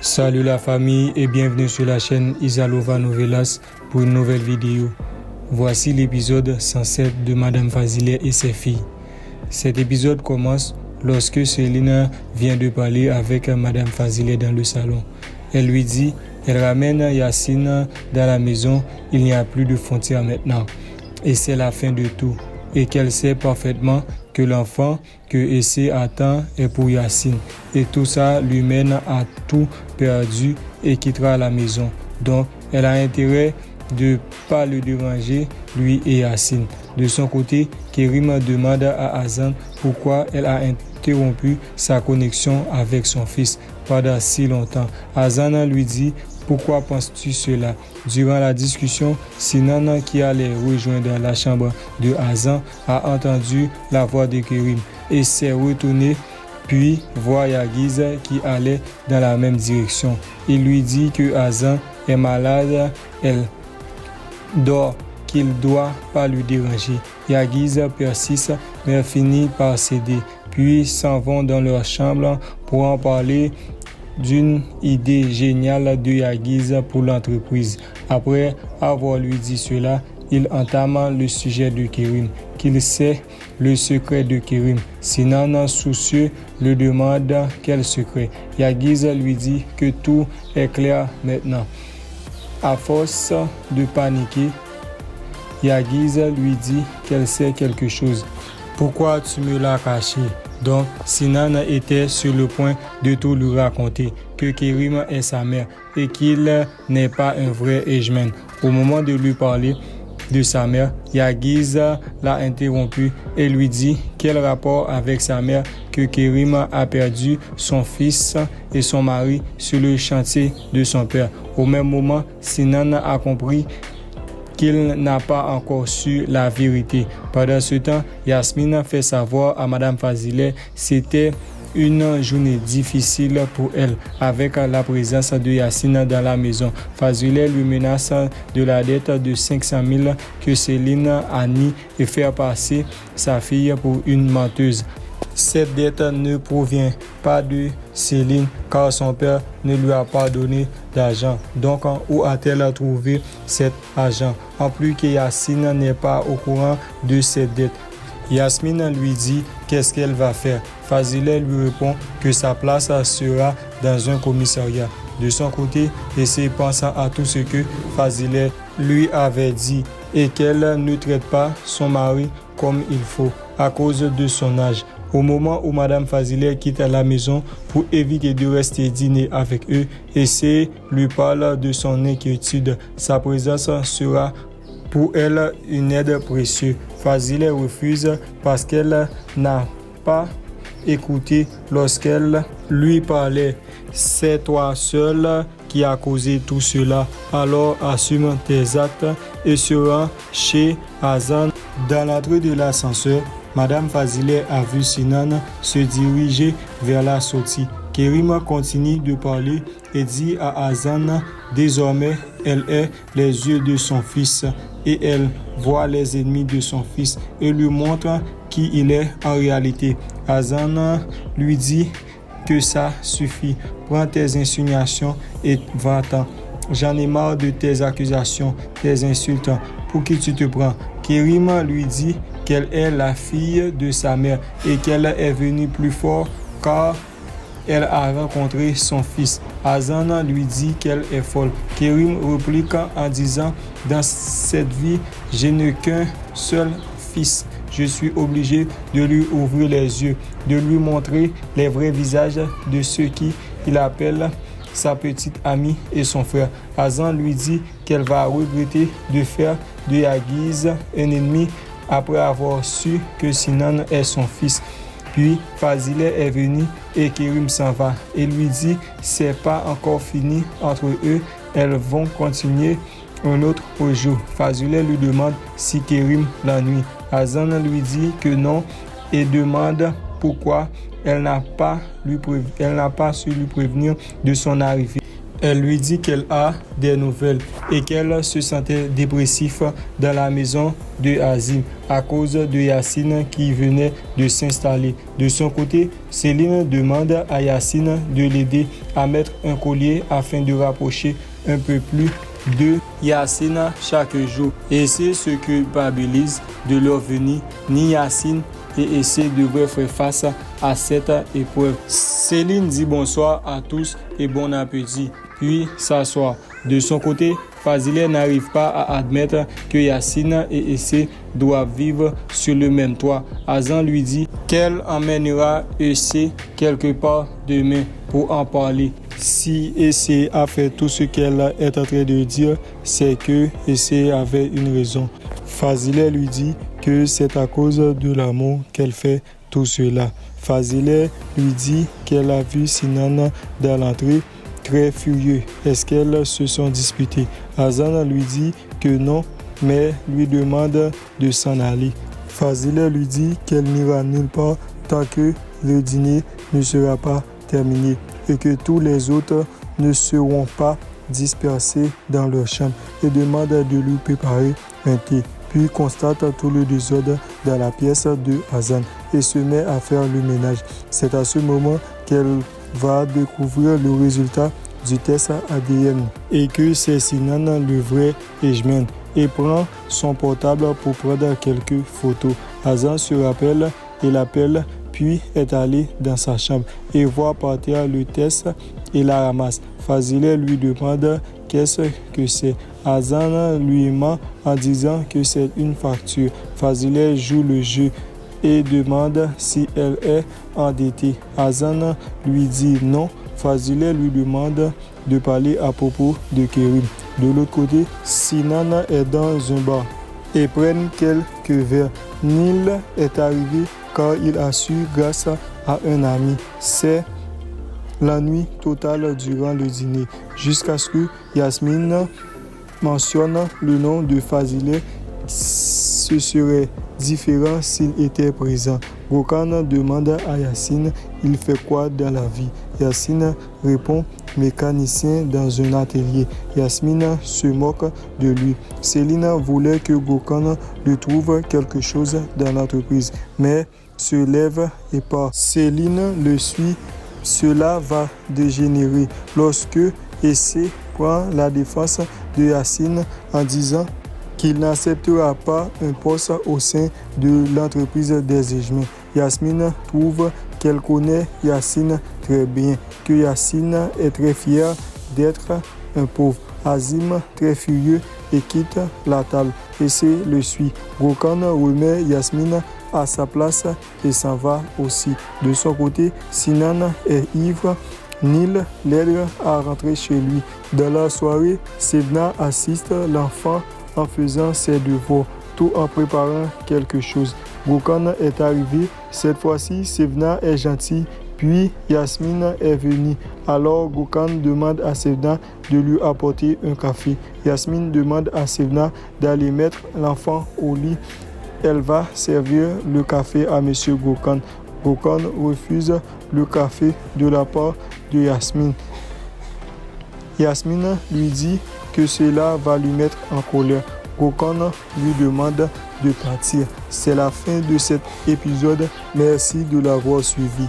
Salut la famille et bienvenue sur la chaîne Isalova Novelas pour une nouvelle vidéo. Voici l'épisode 107 de Madame Fazileh et ses filles. Cet épisode commence lorsque Céline vient de parler avec Madame Fazileh dans le salon. Elle lui dit, elle ramène Yacine dans la maison, il n'y a plus de frontières maintenant. Et c'est la fin de tout. Et qu'elle sait parfaitement que l'enfant que Essé attend est pour Yacine. Et tout ça lui mène à tout perdu et quittera la maison. Donc, elle a intérêt de ne pas le déranger, lui et Yacine. De son côté, Kérim demande à Hazan pourquoi elle a interrompu sa connexion avec son fils pendant si longtemps. Hazan lui dit, pourquoi penses-tu cela? Durant la discussion, Sinan, qui allait rejoindre la chambre de Hazan, a entendu la voix de Kérim et s'est retourné, puis voit Yagiz qui allait dans la même direction. Il lui dit que Hazan est malade, elle dort, qu'il ne doit pas lui déranger. Yagiz persiste, mais finit par céder, puis s'en vont dans leur chambre pour en parler d'une idée géniale de Yagiz pour l'entreprise. Après avoir lui dit cela, il entame le sujet de Kérim, qu'il sait le secret de Kérim. Sinan, soucieux, le demande quel secret. Yagiz lui dit que tout est clair maintenant. À force de paniquer, Yagiz lui dit qu'elle sait quelque chose. Pourquoi tu me l'as caché? Donc, Sinan était sur le point de tout lui raconter, que Kérim est sa mère et qu'il n'est pas un vrai Ejmen. Au moment de lui parler de sa mère, Yagiz l'a interrompu et lui dit quel rapport avec sa mère que Kérim a perdu son fils et son mari sur le chantier de son père. Au même moment, Sinan a compris qu'il n'a pas encore su la vérité. Pendant ce temps, Yasmine fait savoir à Madame Fazileh c'était une journée difficile pour elle avec la présence de Yacine dans la maison. Fazileh lui menace de la dette de 500 000 que Céline a nié et faire passer sa fille pour une menteuse. Cette dette ne provient pas de Céline car son père ne lui a pas donné d'argent. Donc, où a-t-elle trouvé cet argent? En plus que Yacine n'est pas au courant de cette dette. Yasmine lui dit qu'est-ce qu'elle va faire. Fazileh lui répond que sa place sera dans un commissariat. De son côté, Essé pense à tout ce que Fazileh lui avait dit et qu'elle ne traite pas son mari comme il faut à cause de son âge. Au moment où Madame Fazileh quitte la maison pour éviter de rester dîner avec eux, Essé lui parle de son inquiétude. Sa présence sera pour elle une aide précieuse. Fazileh refuse parce qu'elle n'a pas écouté lorsqu'elle lui parlait. C'est toi seul qui a causé tout cela. Alors assume tes actes et se rend chez Hazan. Dans l'entrée de l'ascenseur, Madame Fazileh a vu Sinan se diriger vers la sortie. Kérim continue de parler et dit à Hazan, désormais elle est les yeux de son fils et elle voit les ennemis de son fils et lui montre qui il est en réalité. Hazan lui dit que ça suffit, prends tes insinuations et va-t'en. J'en ai marre de tes accusations, tes insultes, pour qui tu te prends? Kérim lui dit qu'elle est la fille de sa mère et qu'elle est venue plus fort car elle a rencontré son fils. Hazan lui dit qu'elle est folle. Kérim réplique en disant, dans cette vie, je n'ai qu'un seul fils. Je suis obligé de lui ouvrir les yeux, de lui montrer les vrais visages de ceux qui il appelle sa petite amie et son frère. Hazan lui dit qu'elle va regretter de faire de Yagiz un ennemi après avoir su que Sinan est son fils. Puis Fazileh est venu et Kérim s'en va et lui dit c'est pas encore fini entre eux, elles vont continuer un autre jour. Fazileh lui demande si Kérim l'ennuie. Hazan lui dit que non et demande pourquoi elle n'a pas su lui prévenir de son arrivée. Elle lui dit qu'elle a des nouvelles et qu'elle se sentait dépressif dans la maison de Azim à cause de Yacine qui venait de s'installer. De son côté, Céline demande à Yacine de l'aider à mettre un collier afin de rapprocher un peu plus de Yacine chaque jour. Et c'est ce que Babilise de leur venue, ni Yacine et essaie devrait faire face à cette épreuve. Céline dit bonsoir à tous et bon appétit, puis s'assoit. De son côté, Fazile n'arrive pas à admettre que Yacine et Essé doivent vivre sur le même toit. Azan lui dit qu'elle emmènera Essé quelque part demain pour en parler. Si Essé a fait tout ce qu'elle est en train de dire, c'est que Essé avait une raison. Fazile lui dit que c'est à cause de l'amour qu'elle fait tout cela. Fazile lui dit qu'elle a vu Sinan dans l'entrée très furieux. Est-ce qu'elles se sont disputées? Azan lui dit que non, mais lui demande de s'en aller. Fazile lui dit qu'elle n'ira nulle part tant que le dîner ne sera pas terminé et que tous les autres ne seront pas dispersés dans leur chambre et demande de lui préparer un thé. Puis constate tout le désordre dans la pièce de Azan et se met à faire le ménage. C'est à ce moment qu'elle va découvrir le résultat du test ADN et que c'est Sinan le vrai Ejmen et prend son portable pour prendre quelques photos. Azan se rappelle et l'appelle, puis est allé dans sa chambre et voit par terre le test et la ramasse. Fazile lui demande qu'est-ce que c'est. Azan lui ment en disant que c'est une facture. Fazile joue le jeu et demande si elle est endettée. Azan lui dit non. Fazile lui demande de parler à propos de Kérim. De l'autre côté, Sinan est dans un bar et prennent quelques verres. Nil est arrivé car il a su grâce à un ami. C'est la nuit totale durant le dîner jusqu'à ce que Yasmine mentionne le nom de Fazile. Ce serait différent s'il était présent. Gokhan demande à Yacine il fait quoi dans la vie. Yacine répond mécanicien dans un atelier. Yasmine se moque de lui. Céline voulait que Gokhan lui trouve quelque chose dans l'entreprise, mais se lève et part. Céline le suit. Cela va dégénérer lorsque Essé prend la défense de Yacine en disant qu'il n'acceptera pas un poste au sein de l'entreprise des Ejmen. Yasmine trouve qu'elle connaît Yacine très bien, que Yacine est très fier d'être un pauvre. Azim, très furieux, et quitte la table. Essé le suit. Gokhan remet Yasmine à sa place et s'en va aussi. De son côté, Sinan est ivre. Nil l'aide à rentrer chez lui. Dans la soirée, Sevna assiste l'enfant en faisant ses devoirs, tout en préparant quelque chose. Gokhan est arrivé. Cette fois-ci, Sevna est gentille. Puis Yasmine est venue. Alors Gokhan demande à Sevna de lui apporter un café. Yasmine demande à Sevna d'aller mettre l'enfant au lit. Elle va servir le café à M. Gokhan. Gokhan refuse le café de la part de Yasmine. Yasmine lui dit que cela va lui mettre en colère. Gokhan lui demande de partir. C'est la fin de cet épisode. Merci de l'avoir suivi.